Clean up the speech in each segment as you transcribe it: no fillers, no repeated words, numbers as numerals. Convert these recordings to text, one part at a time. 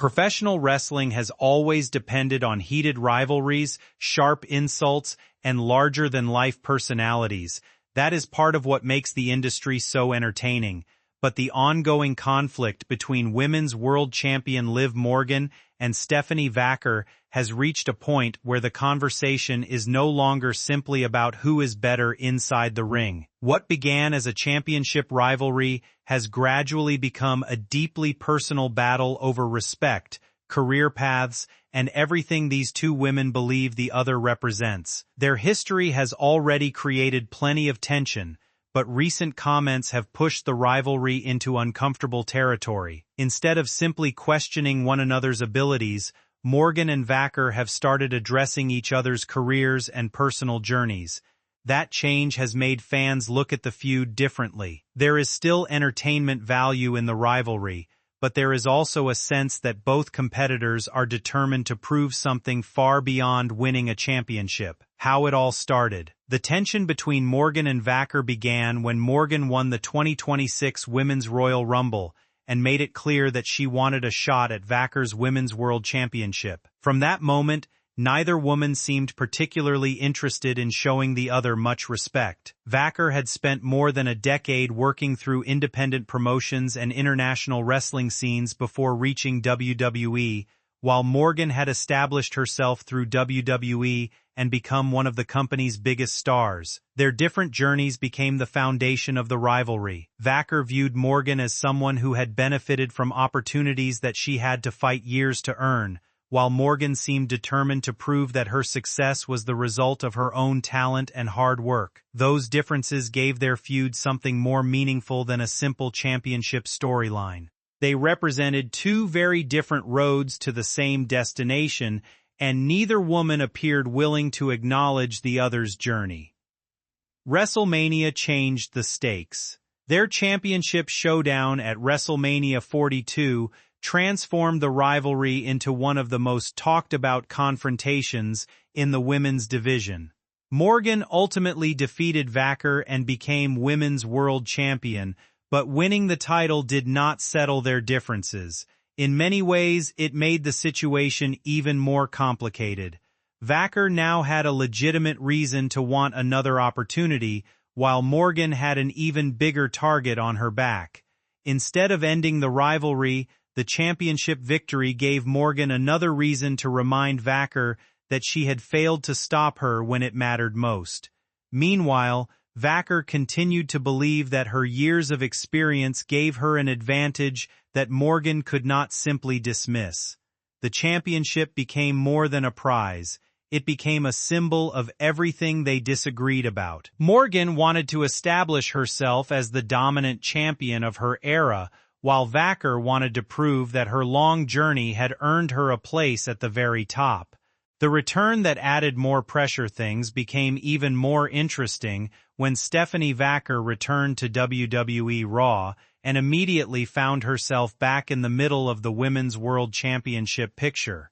Professional wrestling has always depended on heated rivalries, sharp insults, and larger-than-life personalities. That is part of what makes the industry so entertaining. But the ongoing conflict between women's world champion Liv Morgan and Stephanie Vaquer has reached a point where the conversation is no longer simply about who is better inside the ring. What began as a championship rivalry has gradually become a deeply personal battle over respect, career paths, and everything these two women believe the other represents. Their history has already created plenty of tension, but recent comments have pushed the rivalry into uncomfortable territory. Instead of simply questioning one another's abilities, Morgan and Vaquer have started addressing each other's careers and personal journeys. That change has made fans look at the feud differently. There is still entertainment value in the rivalry, but there is also a sense that both competitors are determined to prove something far beyond winning a championship. How it all started. The tension between Morgan and Vaquer began when Morgan won the 2026 Women's Royal Rumble and made it clear that she wanted a shot at Vaquer's Women's World Championship. From that moment, neither woman seemed particularly interested in showing the other much respect. Vaquer had spent more than a decade working through independent promotions and international wrestling scenes before reaching WWE, while Morgan had established herself through WWE and become one of the company's biggest stars. Their different journeys became the foundation of the rivalry. Vaquer viewed Morgan as someone who had benefited from opportunities that she had to fight years to earn, while Morgan seemed determined to prove that her success was the result of her own talent and hard work. Those differences gave their feud something more meaningful than a simple championship storyline. They represented two very different roads to the same destination, and neither woman appeared willing to acknowledge the other's journey. WrestleMania changed the stakes. Their championship showdown at WrestleMania 42 transformed the rivalry into one of the most talked-about confrontations in the women's division. Morgan ultimately defeated Vaquer and became women's world champion, but winning the title did not settle their differences. In many ways, it made the situation even more complicated. Vaquer now had a legitimate reason to want another opportunity, while Morgan had an even bigger target on her back. Instead of ending the rivalry, the championship victory gave Morgan another reason to remind Vaquer that she had failed to stop her when it mattered most. Meanwhile, Vaquer continued to believe that her years of experience gave her an advantage that Morgan could not simply dismiss. The championship became more than a prize. It became a symbol of everything they disagreed about. Morgan wanted to establish herself as the dominant champion of her era, while Vaquer wanted to prove that her long journey had earned her a place at the very top. The return that added more pressure things became even more interesting when Stephanie Vaquer returned to WWE Raw and immediately found herself back in the middle of the Women's World Championship picture.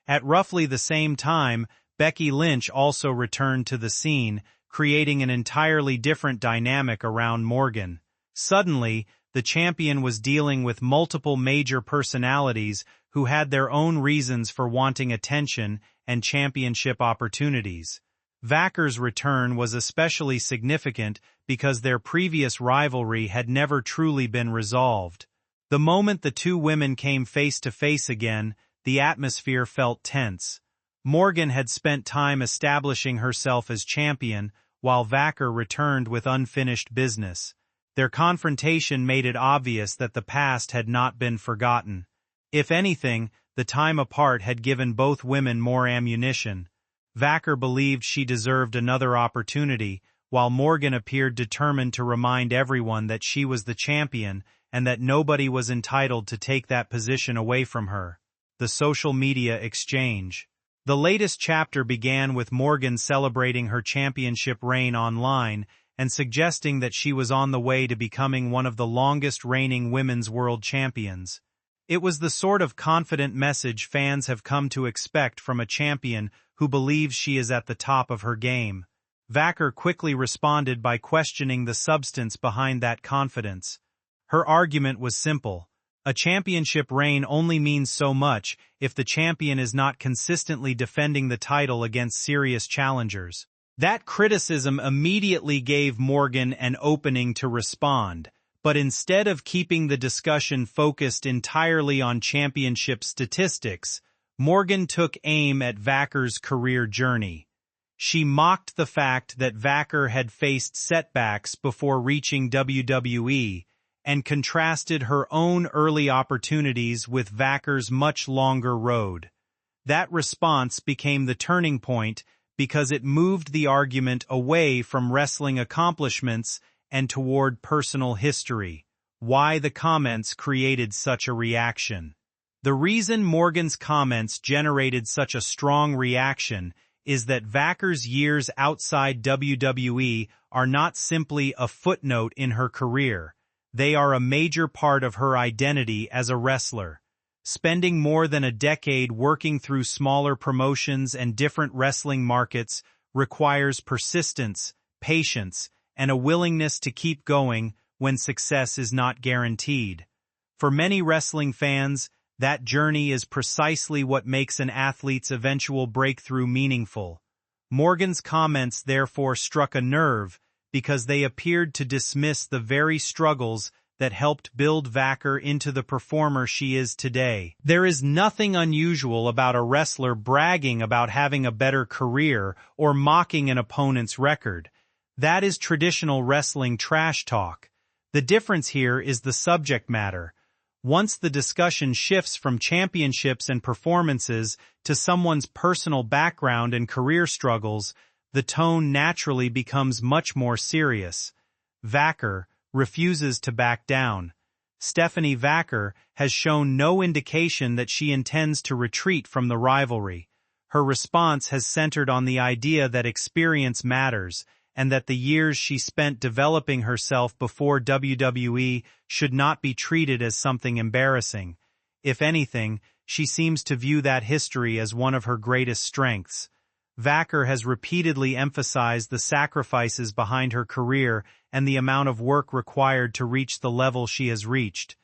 At roughly the same time, Becky Lynch also returned to the scene, creating an entirely different dynamic around Morgan. Suddenly, the champion was dealing with multiple major personalities who had their own reasons for wanting attention and championship opportunities. Vaquer's return was especially significant because their previous rivalry had never truly been resolved. The moment the two women came face to face again, the atmosphere felt tense. Morgan had spent time establishing herself as champion, while Vaquer returned with unfinished business. Their confrontation made it obvious that the past had not been forgotten. If anything, the time apart had given both women more ammunition. Vaquer believed she deserved another opportunity, while Morgan appeared determined to remind everyone that she was the champion and that nobody was entitled to take that position away from her. The social media exchange. The latest chapter began with Morgan celebrating her championship reign online and suggesting that she was on the way to becoming one of the longest-reigning women's world champions. It was the sort of confident message fans have come to expect from a champion who believes she is at the top of her game. Vaquer quickly responded by questioning the substance behind that confidence. Her argument was simple. A championship reign only means so much if the champion is not consistently defending the title against serious challengers. That criticism immediately gave Morgan an opening to respond, but instead of keeping the discussion focused entirely on championship statistics, Morgan took aim at Vaquer's career journey. She mocked the fact that Vaquer had faced setbacks before reaching WWE, and contrasted her own early opportunities with Vaquer's much longer road. That response became the turning point because it moved the argument away from wrestling accomplishments and toward personal history. Why the comments created such a reaction? The reason Morgan's comments generated such a strong reaction is that Vaquer's years outside WWE are not simply a footnote in her career. They are a major part of her identity as a wrestler. Spending more than a decade working through smaller promotions and different wrestling markets requires persistence, patience, and a willingness to keep going when success is not guaranteed. For many wrestling fans, that journey is precisely what makes an athlete's eventual breakthrough meaningful. Morgan's comments therefore struck a nerve because they appeared to dismiss the very struggles that helped build Vaquer into the performer she is today. There is nothing unusual about a wrestler bragging about having a better career or mocking an opponent's record. That is traditional wrestling trash talk. The difference here is the subject matter. Once the discussion shifts from championships and performances to someone's personal background and career struggles, the tone naturally becomes much more serious. Vaquer refuses to back down. Stephanie Vaquer has shown no indication that she intends to retreat from the rivalry. Her response has centered on the idea that experience matters, and that the years she spent developing herself before WWE should not be treated as something embarrassing. If anything, she seems to view that history as one of her greatest strengths. Vaquer has repeatedly emphasized the sacrifices behind her career and the amount of work required to reach the level she has reached.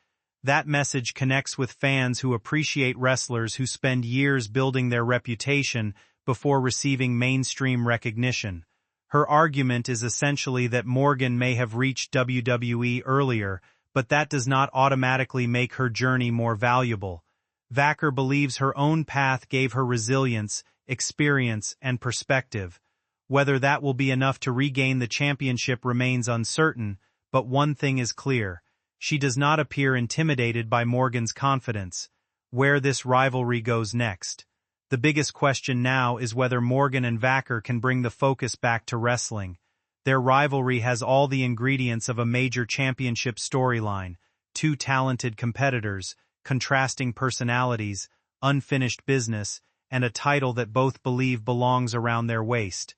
That message connects with fans who appreciate wrestlers who spend years building their reputation before receiving mainstream recognition. Her argument is essentially that Morgan may have reached WWE earlier, but that does not automatically make her journey more valuable. Vaquer believes her own path gave her resilience, experience, and perspective. Whether that will be enough to regain the championship remains uncertain, but one thing is clear. She does not appear intimidated by Morgan's confidence. Where this rivalry goes next. The biggest question now is whether Morgan and Vaquer can bring the focus back to wrestling. Their rivalry has all the ingredients of a major championship storyline: two talented competitors, contrasting personalities, unfinished business, and a title that both believe belongs around their waist.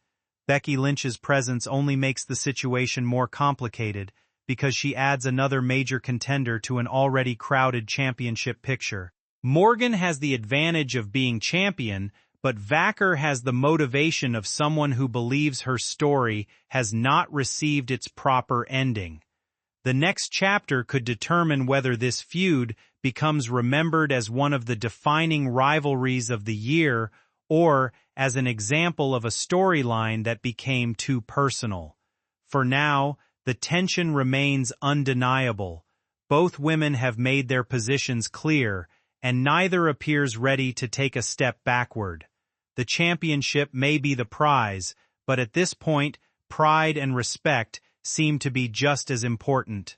Becky Lynch's presence only makes the situation more complicated because she adds another major contender to an already crowded championship picture. Morgan has the advantage of being champion, but Vaquer has the motivation of someone who believes her story has not received its proper ending. The next chapter could determine whether this feud becomes remembered as one of the defining rivalries of the year or as an example of a storyline that became too personal. For now, the tension remains undeniable. Both women have made their positions clear, and neither appears ready to take a step backward. The championship may be the prize, but at this point, pride and respect seem to be just as important.